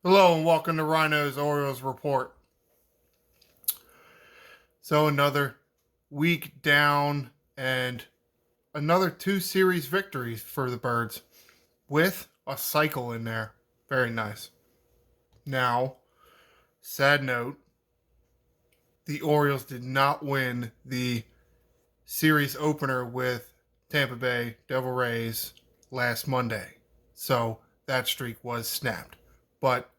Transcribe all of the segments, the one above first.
Hello and welcome to Ryno's Orioles Report. So another week down and another two series victories for the Birds with a cycle in there. Very nice. Now, sad note, the Orioles did not win the series opener with Tampa Bay Devil Rays last Monday. So that streak was snapped. But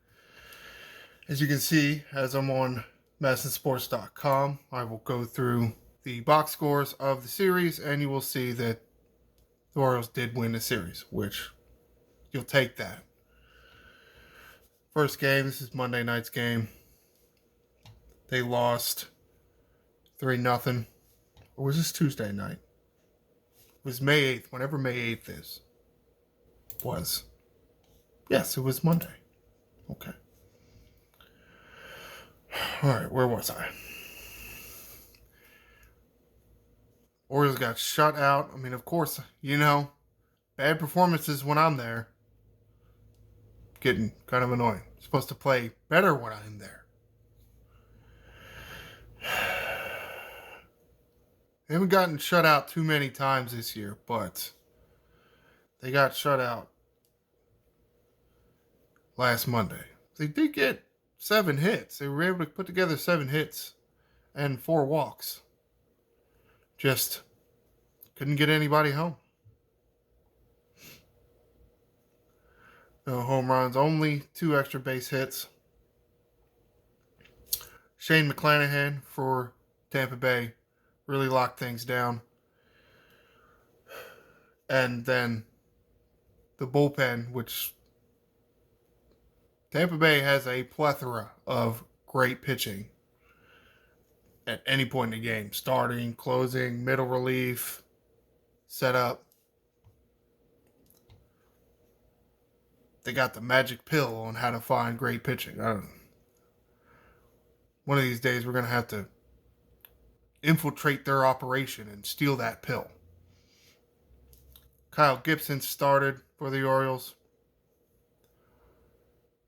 as you can see, as I'm on MASNsports.com, I will go through the box scores of the series, and you will see that the Orioles did win the series, which you'll take that. First game, this is Monday night's game. They lost 3-0. Or was this Tuesday night? It was May 8th, whenever May 8th is. Was. Yes, it was Monday. Okay. Alright, where was I? Orioles got shut out. I mean, of course, bad performances when I'm there. Getting kind of annoying. Supposed to play better when I'm there. They haven't gotten shut out too many times this year, but they got shut out last Monday. They did get 7 hits. They were able to put together 7 hits and 4 walks. Just couldn't get anybody home. No home runs, only 2 extra base hits. Shane McClanahan for Tampa Bay really locked things down. And then the bullpen, which Tampa Bay has a plethora of great pitching at any point in the game. Starting, closing, middle relief, setup. They got the magic pill on how to find great pitching. One of these days we're going to have to infiltrate their operation and steal that pill. Kyle Gibson started for the Orioles.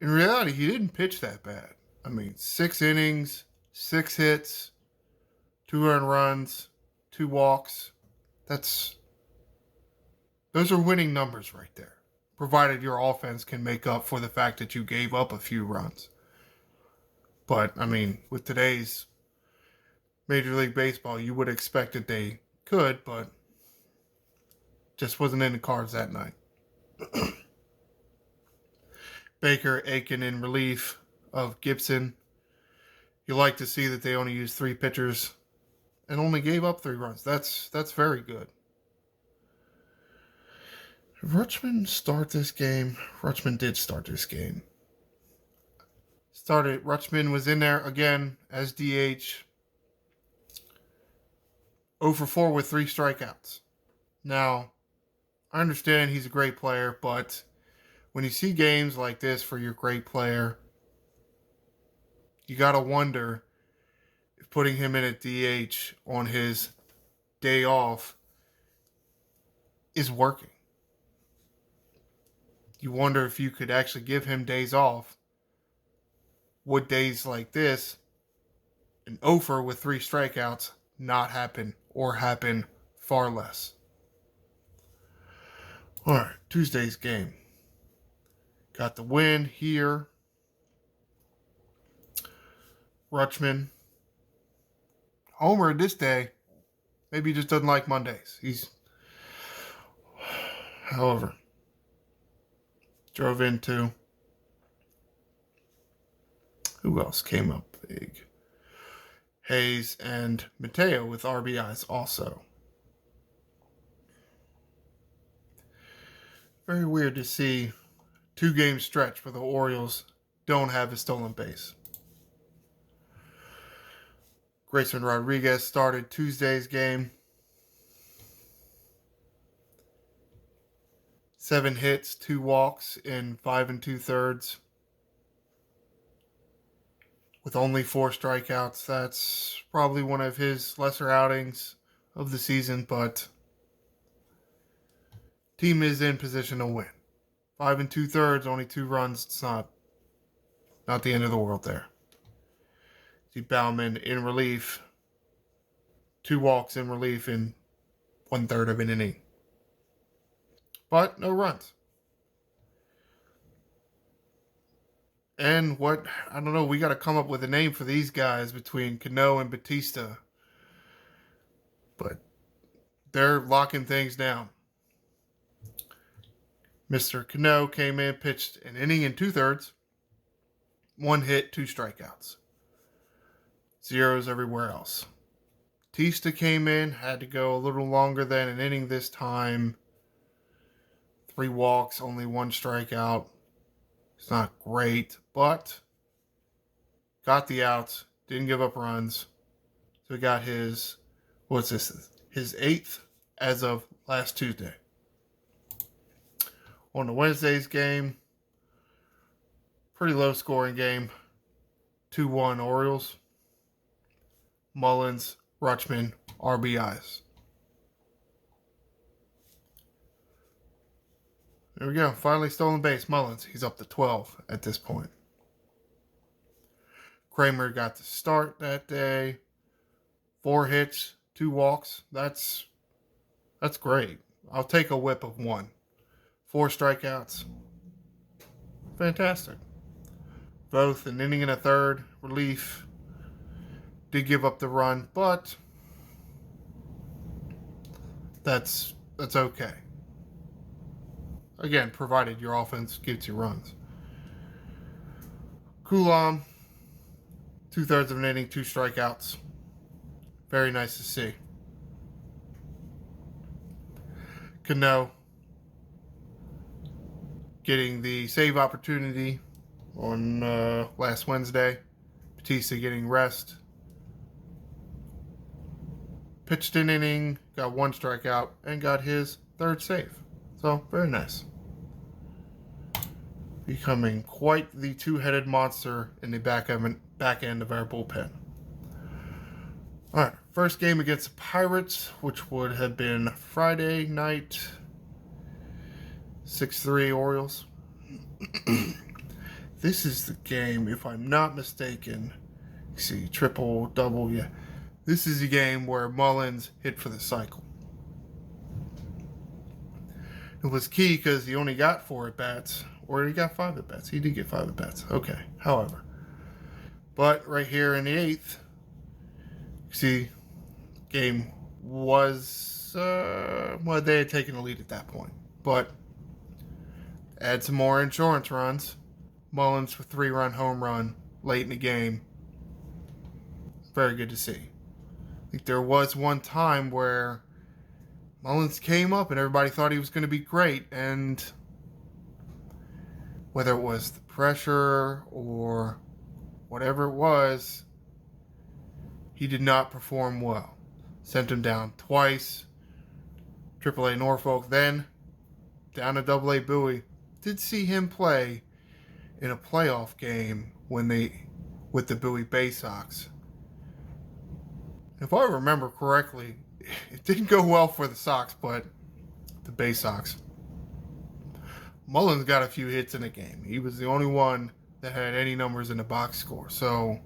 In reality, he didn't pitch that bad. I mean, 6 innings, 6 hits, 2 earned runs, 2 walks. Those are winning numbers right there, provided your offense can make up for the fact that you gave up a few runs. But, I mean, with today's Major League Baseball, you would expect that they could, but just wasn't in the cards that night. Baker, Aiken in relief of Gibson. You like to see that they only used 3 pitchers and only gave up 3 runs. That's very good. Did Rutschman start this game? Rutschman did start this game. Rutschman was in there again as DH. 0 for 4 with 3 strikeouts. Now, I understand he's a great player, but when you see games like this for your great player, you got to wonder if putting him in at DH on his day off is working. You wonder if you could actually give him days off. Would days like this, an over with 3 strikeouts, not happen or happen far less? All right, Tuesday's game. Got the win here. Rutschman. Homer this day. Maybe he just doesn't like Mondays. However, drove into. Who else came up big? Hayes and Mateo with RBIs also. Very weird to see 2-game stretch where the Orioles don't have a stolen base. Grayson Rodriguez started Tuesday's game. 7 hits, 2 walks in 5 2/3. With only 4 strikeouts. That's probably one of his lesser outings of the season, but team is in position to win. 5 2/3, only 2 runs. It's not Not the end of the world there. See Bauman in relief. 2 walks in relief in 1/3 of an inning. But no runs. And I don't know, we got to come up with a name for these guys between Cano and Batista. But they're locking things down. Mr. Cano came in, pitched an inning and 2/3. 1 hit, 2 strikeouts. Zeros everywhere else. Batista came in, had to go a little longer than an inning this time. 3 walks, only 1 strikeout. It's not great, but got the outs, didn't give up runs. So he got his 8th as of last Tuesday. On the Wednesday's game, pretty low scoring game. 2-1 Orioles. Mullins, Rutschman, RBIs. There we go. Finally stolen base. Mullins. He's up to 12 at this point. Kramer got the start that day. 4 hits, 2 walks. That's great. I'll take a whip of 1. 4 strikeouts. Fantastic. Both an inning and a third. Relief. Did give up the run, but that's okay. Again, provided your offense gets you runs. Coulomb, 2/3 of an inning, 2 strikeouts. Very nice to see. Cano getting the save opportunity on last Wednesday. Batista getting rest. Pitched an inning, got 1 strikeout, and got his 3rd save. So, very nice. Becoming quite the 2-headed monster in the back end of our bullpen. Alright, first game against the Pirates, which would have been Friday night. 6-3 Orioles. This is the game, if I'm not mistaken. See, triple, double, yeah. This is the game where Mullins hit for the cycle. It was key because he only got 4 at-bats. Or he got 5 at-bats. He did get 5 at-bats. Okay, however. But right here in the 8th, see, game was, they had taken the lead at that point. But add some more insurance runs. Mullins for 3-run home run late in the game. Very good to see. I think there was one time where Mullins came up and everybody thought he was going to be great, and whether it was the pressure or whatever it was, he did not perform well. Sent him down twice. AAA Norfolk, then down to AA Bowie. Did see him play in a playoff game with the Bowie Bay Sox. If I remember correctly, it didn't go well for the Sox, but the Bay Sox. Mullins got a few hits in the game. He was the only one that had any numbers in the box score. So,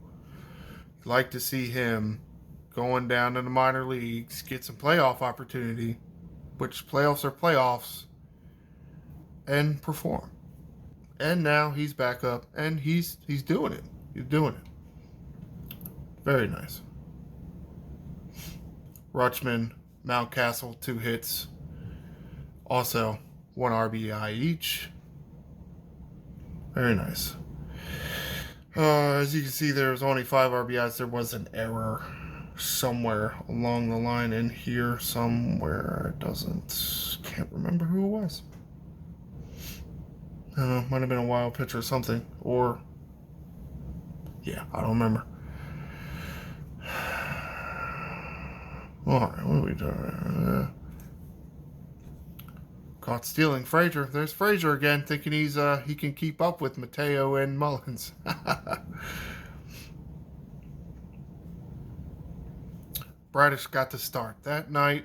you'd like to see him going down to the minor leagues, get some playoff opportunity, which playoffs are playoffs, and perform. And now he's back up, and he's doing it. He's doing it. Very nice. Rutschman, Mountcastle, 2 hits. Also, 1 RBI each. Very nice. As you can see, there's only 5 RBIs. There was an error somewhere along the line in here somewhere. Can't remember who it was. Might have been a wild pitch or something. Or, yeah, I don't remember. Alright, what are we doing? Caught stealing Frazier. There's Frazier again, thinking he can keep up with Mateo and Mullins. Bradish got to start that night.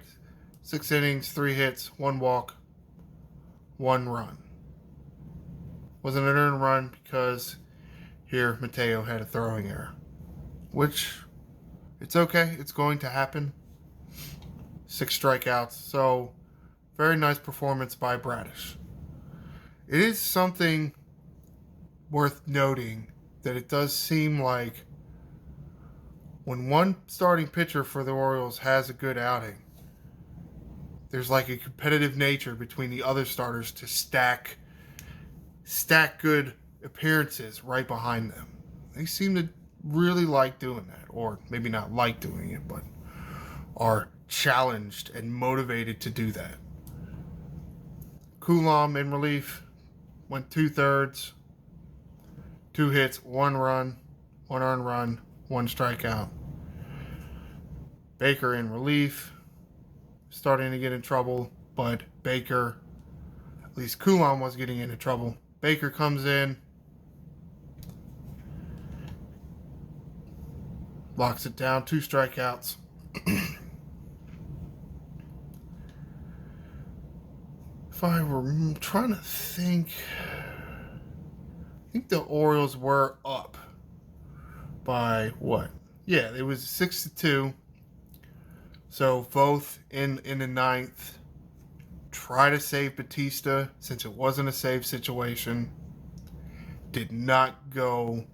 6 innings, 3 hits, 1 walk, 1 run. Wasn't an earned run because Here, Mateo had a throwing error, which it's okay. It's going to happen. 6 strikeouts. So, very nice performance by Bradish. It is something worth noting that it does seem like when one starting pitcher for the Orioles has a good outing, there's like a competitive nature between the other starters to stack good appearances right behind them. They seem to really like doing that, or maybe not like doing it, but are challenged and motivated to do that. Coulomb in relief went 2/3, 2 hits, 1 run, 1 earned run, 1 strikeout. Baker in relief, starting to get in trouble, but Baker, at least Coulomb was getting into trouble. Baker comes in, locks it down, 2 strikeouts. If I were trying to think, I think the Orioles were up by what? Yeah, it was 6-2. So both in the ninth, try to save Batista since it wasn't a save situation. Did not go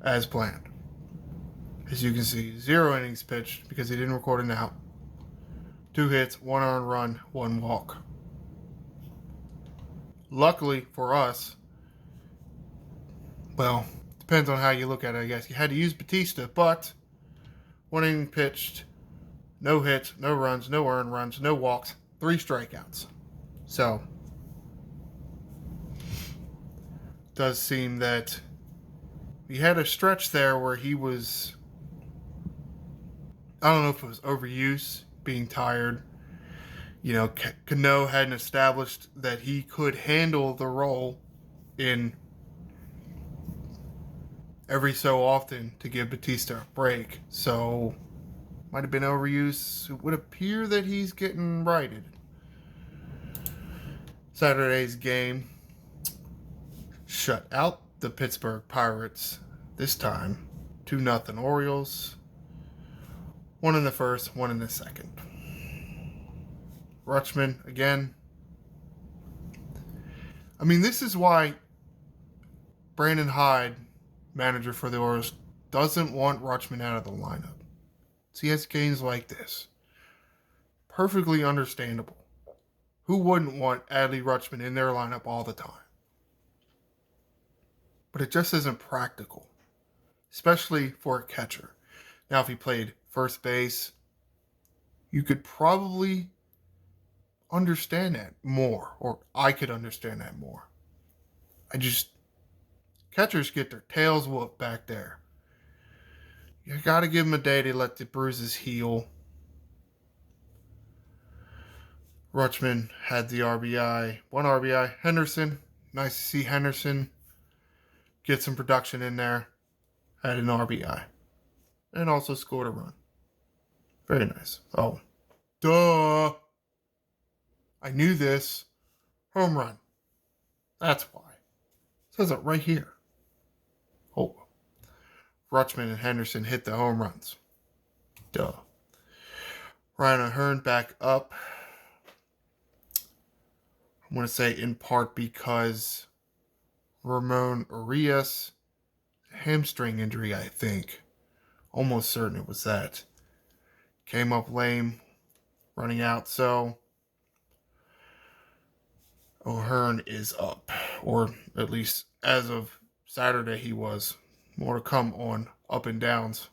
as planned. As you can see, 0 innings pitched because he didn't record an out. 2 hits, 1 earned run, 1 walk. Luckily for us, well, depends on how you look at it, I guess. You had to use Batista, but 1 inning pitched, no hits, no runs, no earned runs, no walks, 3 strikeouts. So, does seem that he had a stretch there where he was, I don't know if it was overuse, being tired. You know, Cano hadn't established that he could handle the role in every so often to give Batista a break. So, might have been overuse. It would appear that he's getting righted. Saturday's game shut out the Pittsburgh Pirates. This time, 2-0 Orioles. 1 in the first, 1 in the second. Rutschman again. I mean, this is why Brandon Hyde, manager for the Orioles, doesn't want Rutschman out of the lineup. So he has games like this. Perfectly understandable. Who wouldn't want Adley Rutschman in their lineup all the time? But it just isn't practical, especially for a catcher. Now, if he played first base, you could probably understand that more, or I could understand that more. Catchers get their tails whooped back there. You got to give them a day to let the bruises heal. Rutschman had the RBI, 1 RBI. Henderson, nice to see Henderson get some production in there. Had an RBI. And also scored a run. Very nice. Oh, duh. I knew this. Home run. That's why. It says it right here. Oh. Rutschman and Henderson hit the home runs. Duh. Ryno Hearn back up. I'm going to say in part because Ramon Urias, hamstring injury, I think. Almost certain it was that. Came up lame, running out, so O'Hearn is up. Or at least as of Saturday he was. More to come on up and downs.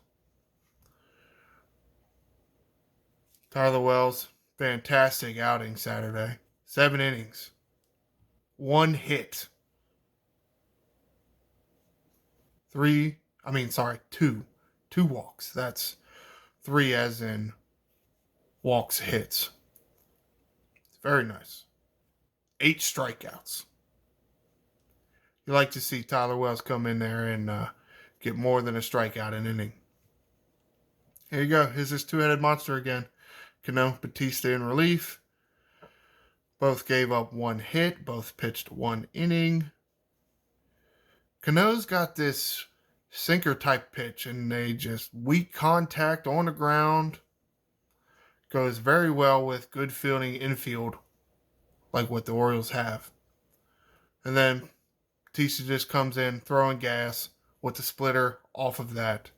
Tyler Wells, fantastic outing Saturday. 7 innings. 1 hit. 2. 2 walks. That's 3 as in walks, hits. It's very nice. 8 strikeouts. You like to see Tyler Wells come in there and get more than a strikeout an inning. Here you go. Here's this 2-headed monster again. Cano, Batista in relief. Both gave up 1 hit. Both pitched 1 inning. Cano's got this sinker type pitch, and they just weak contact on the ground. Goes very well with good fielding infield, like what the Orioles have. And then Batista just comes in, throwing gas with the splitter off of that,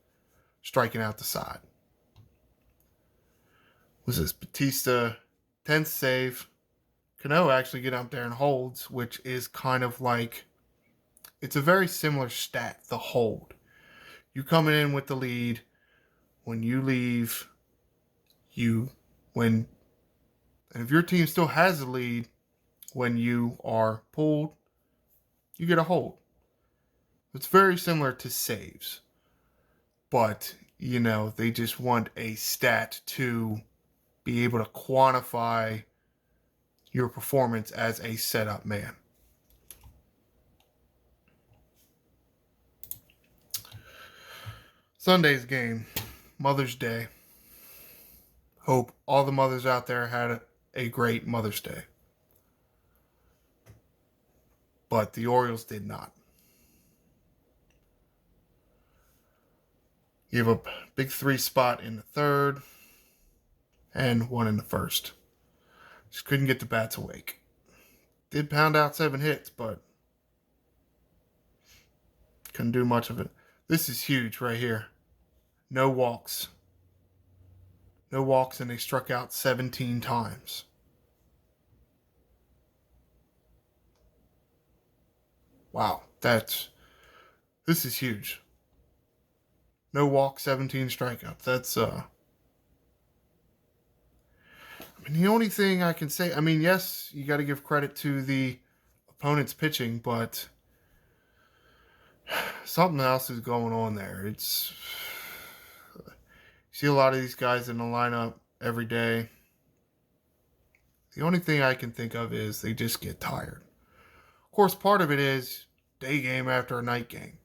striking out the side. Was this Batista 10th save? Cano actually get up there and holds, which is kind of like, it's a very similar stat, the hold. You coming in with the lead, when you leave, you win. And if your team still has the lead, when you are pulled, you get a hold. It's very similar to saves. But, they just want a stat to be able to quantify your performance as a setup man. Sunday's game, Mother's Day. Hope all the mothers out there had a great Mother's Day. But the Orioles did not. Gave up big 3 spot in the third and 1 in the first. Just couldn't get the bats awake. Did pound out 7 hits, but couldn't do much of it. This is huge right here. No walks. No walks, and they struck out 17 times. Wow, this is huge. No walks, 17 strikeouts. That's the only thing I can say, yes, you got to give credit to the opponent's pitching, but something else is going on there. You see a lot of these guys in the lineup every day. The only thing I can think of is they just get tired. Of course, part of it is day game after a night game.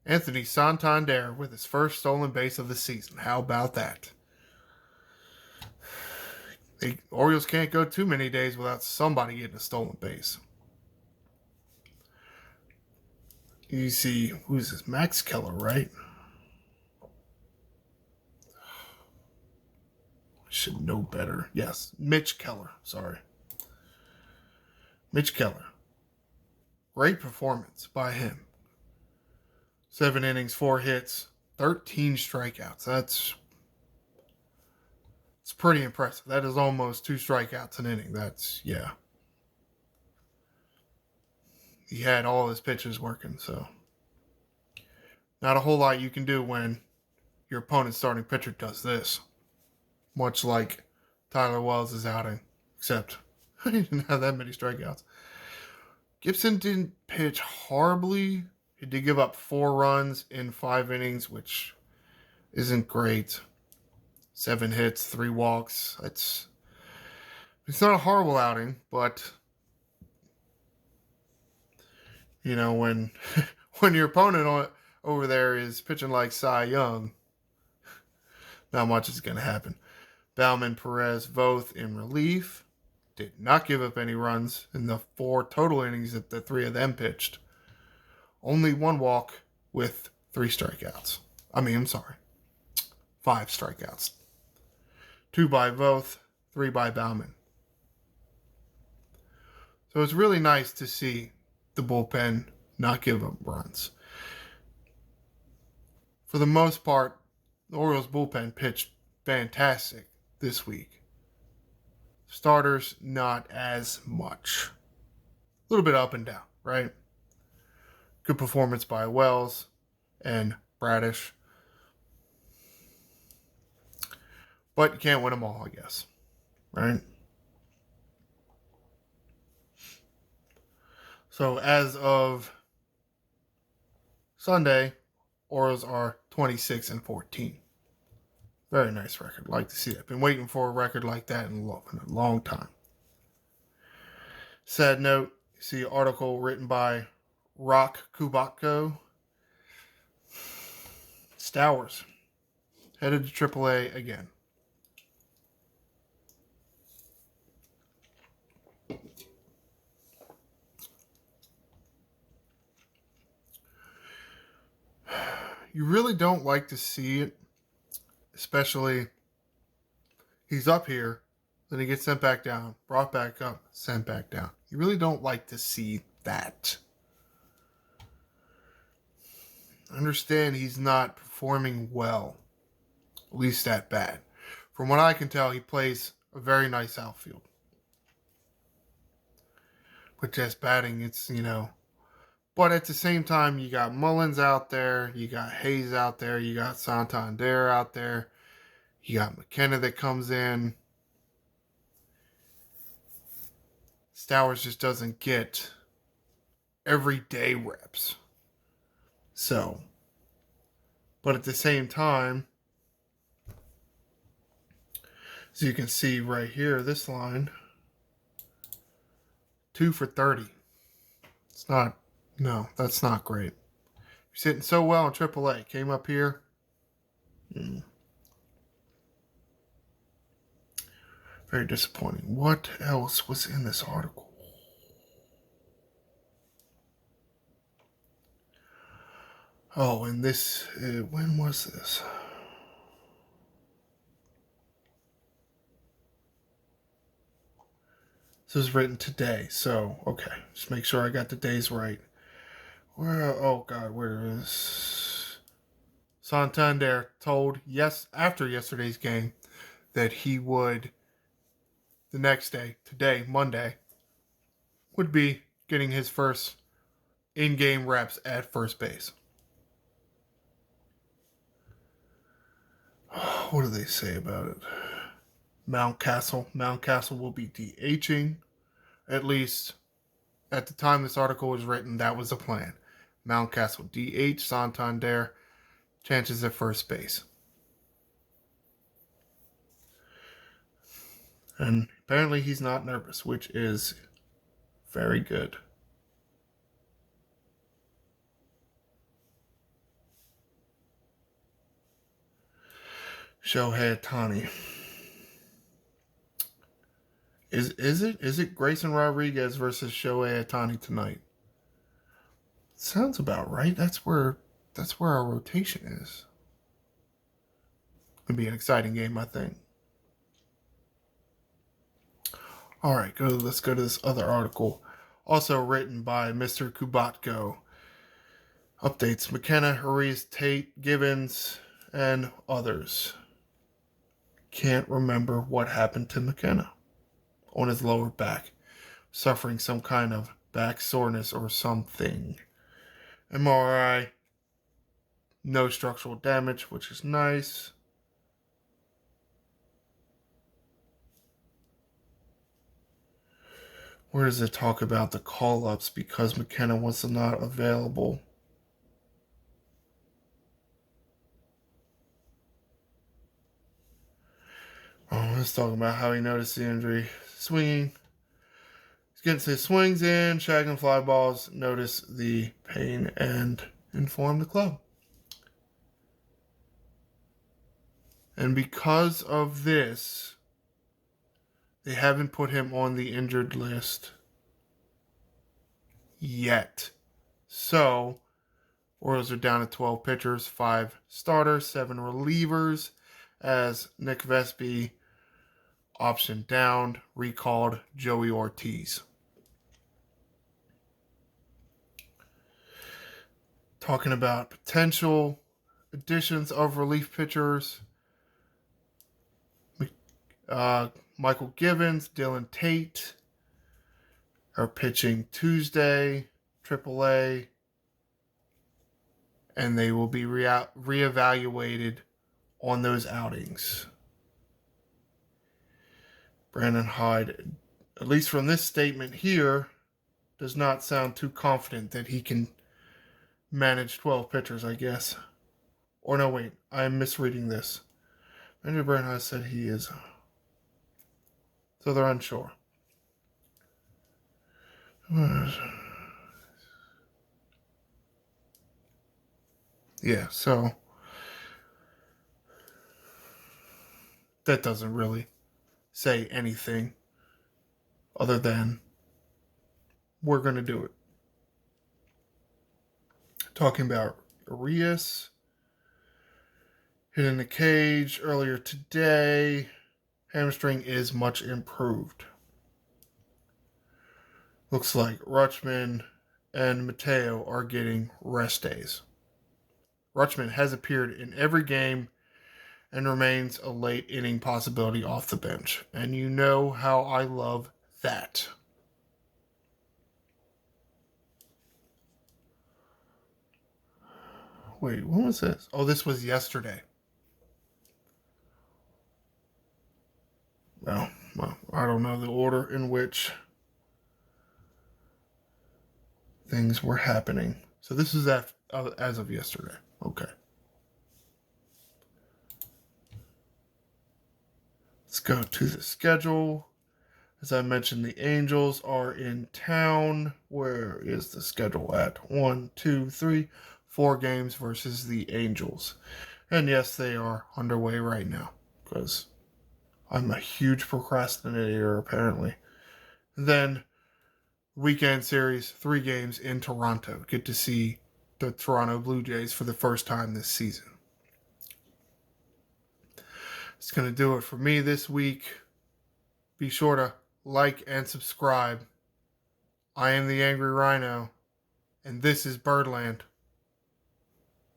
Anthony Santander with his first stolen base of the season. How about that? The Orioles can't go too many days without somebody getting a stolen base. You see, who's this? Max Keller, right? Should know better. Yes, Mitch Keller. Sorry. Mitch Keller. Great performance by him. 7 innings, 4 hits, 13 strikeouts. It's pretty impressive. That is almost 2 strikeouts an inning. He had all his pitches working, so not a whole lot you can do when your opponent's starting pitcher does this. Much like Tyler Wells' outing, except he didn't have that many strikeouts. Gibson didn't pitch horribly. He did give up 4 runs in 5 innings, which isn't great. 7 hits, 3 walks. It's not a horrible outing, but when when your opponent over there is pitching like Cy Young, not much is going to happen. Bauman, Perez, both in relief. Did not give up any runs in the 4 total innings that the 3 of them pitched. Only 1 walk with 3 strikeouts. 5 strikeouts. 2 by both, 3 by Bauman. So it's really nice to see the bullpen not give up runs. For the most part, the Orioles bullpen pitched fantastic this week. Starters, not as much. A little bit up and down, right? Good performance by Wells and Bradish. But you can't win them all, I guess. Right? So as of Sunday, Orioles are 26-14. Very nice record. Like to see that. Been waiting for a record like that in a long time. Sad note, you see an article written by Rock Kubatko. Stowers headed to AAA again. you really don't like to see it, especially he's up here, then he gets sent back down, brought back up, sent back down. You really don't like to see that. I understand he's not performing well, at least at bat. From what I can tell, he plays a very nice outfield. But just batting, it's, But at the same time, you got Mullins out there, you got Hayes out there, you got Santander out there, you got McKenna that comes in. Stowers just doesn't get everyday reps. So, but at the same time, as you can see right here, this line, 2 for 30. It's not, no, that's not great. He's hitting so well in AAA. Came up here. Very disappointing. What else was in this article? Oh, and this, when was this? This was written today, so, okay. Just make sure I got the days right. Where is Santander told after yesterday's game that he would the next day, today, Monday, would be getting his first in-game reps at first base. What do they say about it? Mountcastle will be DHing. At least at the time this article was written, that was the plan. Mountcastle DH, Santander, chances at first base. And apparently he's not nervous, which is very good. Shohei Ohtani. Is it Grayson Rodriguez versus Shohei Ohtani tonight? Sounds about right. That's where our rotation is. It'll be an exciting game, I think. All right, let's go to this other article, also written by Mr. Kubatko. Updates: McKenna, Arias, Tate, Gibbons, and others. Can't remember what happened to McKenna on his lower back, suffering some kind of back soreness or something. MRI, no structural damage, which is nice. Where does it talk about the call-ups because McKenna was not available? Oh, let's talk about how he noticed the injury. Swinging. He's getting his swings in, shagging fly balls, notice the pain, and inform the club. And because of this, they haven't put him on the injured list yet. So, Orioles are down to 12 pitchers, 5 starters, 7 relievers, as Nick Vespi option down, recalled Joey Ortiz. Talking about potential additions of relief pitchers. Michael Gibbons, Dylan Tate are pitching Tuesday, AAA, and they will be reevaluated on those outings. Brandon Hyde, at least from this statement here, does not sound too confident that he can manage 12 pitchers, I guess. Or no, wait, I am misreading this. Manager Brandon Hyde said he is. So they're unsure. Yeah, so that doesn't really say anything other than we're going to do it. Talking about Arias, Hit in the cage earlier today. Hamstring is much improved. Looks like Rutschman and Mateo are getting rest days. Rutschman has appeared in every game and remains a late inning possibility off the bench. And you know how I love that. Wait, when was this? Oh, this was yesterday. Well, I don't know the order in which things were happening. So this is as of yesterday. Okay. Let's go to the schedule. As I mentioned, the Angels are in town. Where is the schedule at? 1, 2, 3, 4 games versus the Angels. And yes, they are underway right now because I'm a huge procrastinator, apparently. Then, weekend series, 3 games in Toronto. Get to see the Toronto Blue Jays for the first time this season. It's going to do it for me this week. Be sure to like and subscribe. I am the Angry Ryno, and this is Birdland.